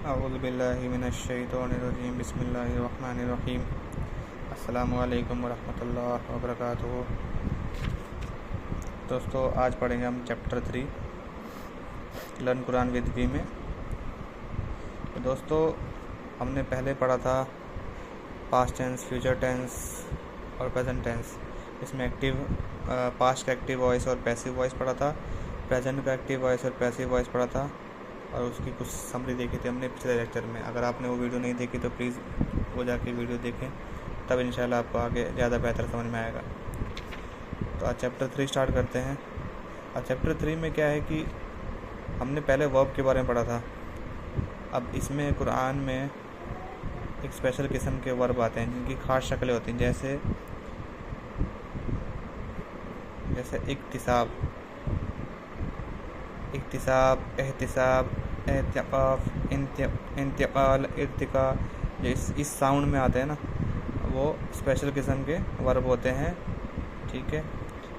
अऊज़ु बिल्लाहि मिनश्शैतानिर्रजीम बिस्मिल्लाहिर्रहमानिर्रहीम। अस्सलामु अलैकुम वरहमतुल्लाहि वबरकातुहू। दोस्तों, आज पढ़ेंगे हम chapter 3 learn Quran with we में। तो दोस्तों, हमने पहले पढ़ा था पास्ट टेंस, फ्यूचर टेंस और प्रेजेंट टेंस। इसमें पास्ट का एक्टिव वॉइस और पैसिव वॉइस पढ़ा था, प्रेजेंट का एक्टिव वॉइस और पैसिव वॉइस पढ़ा था, और उसकी कुछ समरी देखी थी हमने पिछले लेक्चर में। अगर आपने वो वीडियो नहीं देखी तो प्लीज़ वो जाके वीडियो देखें, तब इंशाल्लाह आपको आगे ज़्यादा बेहतर समझ में आएगा। तो आज चैप्टर 3 स्टार्ट करते हैं। और चैप्टर 3 में क्या है कि हमने पहले वर्ब के बारे में पढ़ा था। अब इसमें कुरान में एक स्पेशल किस्म के वर्ब आते हैं जिनकी ख़ास शक्लें होती हैं, जैसे इक्तिसाब, एहतिसाब, एहतिकाफ, इंतकाल, इर्तिका। जो इस साउंड में आते हैं ना, वो स्पेशल किस्म के वर्ब होते हैं। ठीक है,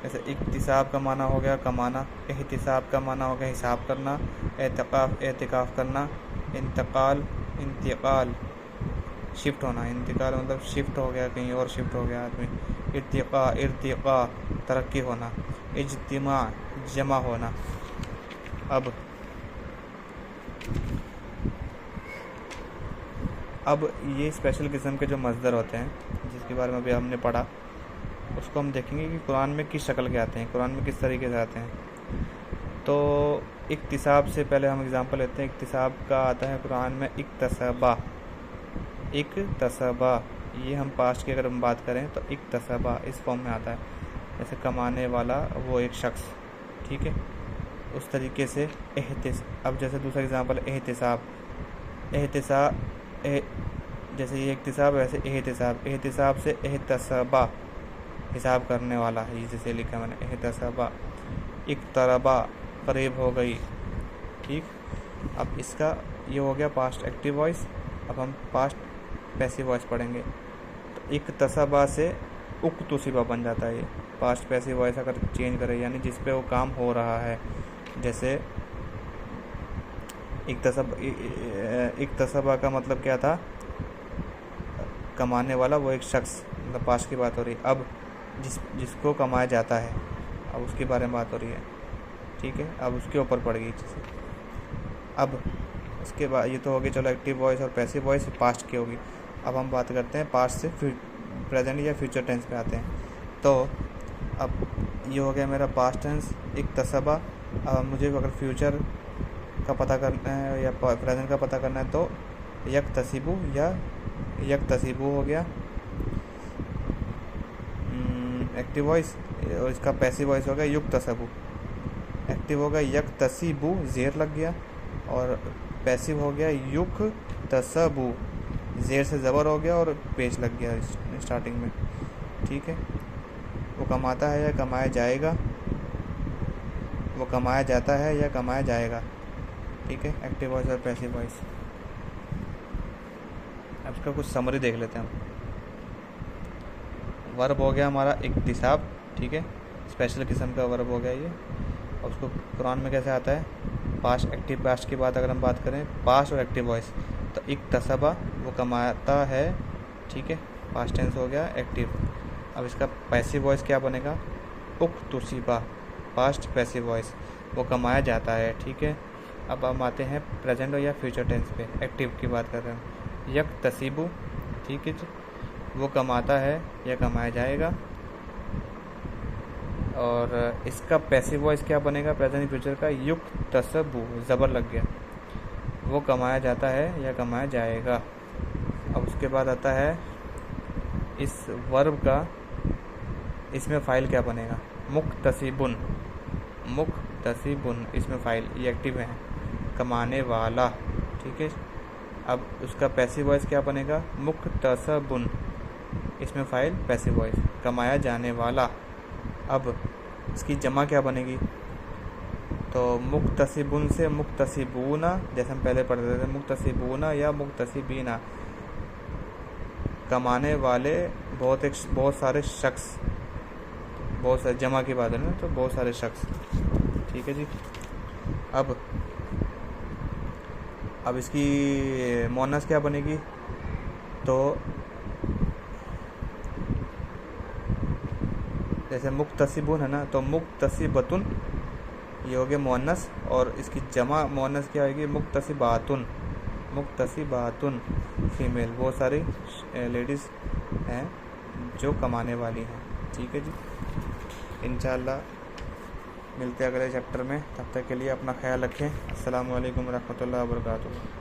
जैसे इक्तिसाब का माना हो गया कमाना, एहतिसाब का माना हो गया हिसाब करना, एहतिकाफ करना, इंतकाल शिफ्ट होना। इंतकाल मतलब शिफ्ट हो गया, कहीं और शिफ्ट हो गया आदमी। इर्तिका तरक्की होना। इज्तिमा जमा होना। अब ये स्पेशल किस्म के जो मज़दर होते हैं जिसके बारे में अभी हमने पढ़ा, उसको हम देखेंगे कि कुरान में किस शक्ल के आते हैं, कुरान में किस तरीके से आते हैं। तो इक्तिसाब से पहले हम एग्ज़ाम्पल लेते हैं। इक्तिसाब का आता है कुरान में इक्तसबा। ये हम पास्ट की अगर हम बात करें तो इक्तसबा इस फॉर्म में आता है, जैसे कमाने वाला वो एक शख्स। ठीक है, उस तरीके से अब जैसे दूसरा एग्ज़ाम्पल एहतिसाब, जैसे ये इक्तिसाब वैसे एहतिसाब से एहतसबा हिसाब करने वाला है, जैसे लिखा मैंने एहतसबा। इक्तरबा करीब हो गई। ठीक, अब इसका ये हो गया पास्ट एक्टिव वॉइस। अब हम पास्ट पैसिव वॉइस पढ़ेंगे। तो इक्तसबा से उक्तुसिबा बन जाता है। ये पास्ट पैसिव वॉइस अगर चेंज करें, यानी जिस पे वो काम हो रहा है। जैसे इक्तसबा का मतलब क्या था, कमाने वाला वो एक शख्स, मतलब पास्ट की बात हो रही है। अब जिसको कमाया जाता है, अब उसके बारे में बात हो रही है। ठीक है, अब उसके ऊपर पड़ गई चीज़ें। अब उसके बाद ये तो होगी, चलो एक्टिव वॉइस और पैसिव वॉइस पास्ट की होगी। अब हम बात करते हैं पास्ट से प्रेजेंट या फ्यूचर टेंस पे आते हैं। तो अब ये हो गया मेरा पास्ट टेंस इक्तसबा। अब मुझे अगर फ्यूचर का पता करना है या प्रेजेंट का पता करना है तो यक्तसिबु या यक्तसिबु हो गया एक्टिव वॉइस, और इसका पैसिव वॉइस हो गया युक्तसबु। एक्टिव हो गया यक्तसिबु, ज़ेर लग गया, और पैसिव हो गया युक्तसबु, ज़ेर से ज़बर हो गया और पेश लग गया स्टार्टिंग में। ठीक है, वो कमाता है या कमाया जाएगा, वो कमाया जाता है या कमाया जाएगा। ठीक है, एक्टिव वॉइस और पैसिव वॉइस। अब इसका कुछ समरी देख लेते हैं हम। वर्ब हो गया हमारा इक्तिसाब। ठीक है, स्पेशल किस्म का वर्ब हो गया ये। और उसको कुरान में कैसे आता है, पास्ट एक्टिव पास्ट की बात अगर हम बात करें, पास्ट और एक्टिव वॉइस, तो इक्तसबा वो कमाता है। ठीक है, पास्ट टेंस हो गया एक्टिव। अब इसका पैसिव वॉइस क्या बनेगा, उक्तुसिबा, पास्ट पैसिव वॉइस, वो कमाया जाता है। ठीक है, अब हम आते हैं प्रेजेंट या फ्यूचर टेंस पे, एक्टिव की बात कर रहे हैं। यक्तसिबु, ठीक है, वो कमाता है या कमाया जाएगा। और इसका पैसिव वॉइस क्या बनेगा प्रेजेंट फ्यूचर का, युक्तसबु, ज़बर लग गया, वो कमाया जाता है या कमाया जाएगा। अब उसके बाद आता है इस वर्ब का, इसमें फ़ाइल क्या बनेगा, मुक्तसिबुन, इसमें फ़ाइल ये एक्टिव है, कमाने वाला। ठीक है, अब उसका पैसिव वॉइस क्या बनेगा, मुक्तसबुन, इसमें फ़ाइल पैसिव वॉइस, कमाया जाने वाला। अब इसकी जमा क्या बनेगी, तो मुक्तसिबुन से मुक्तसिबूना, जैसे हम पहले पढ़ते थे, मुक्तसिबूना या मुक्तसिबीना, कमाने वाले बहुत सारे शख्स, बहुत सारे जमा की बात है ना, तो बहुत सारे शख्स। ठीक है जी। अब इसकी मोनस क्या बनेगी, तो जैसे मुक्तसिबुन है ना, तो मुक्तसिबतुन ये हो गया मोनस, और इसकी जमा मोनस क्या होगी, मुक्तसिबातुन। मुक्तसिबातुन फीमेल, वो सारी लेडीज़ हैं जो कमाने वाली हैं। ठीक है जी, इंशाल्लाह मिलते हैं अगले चैप्टर में। तब तक के लिए अपना ख्याल रखें। अस्सलामु अलैकुम रहमतुल्लाहि व बरकातुहू।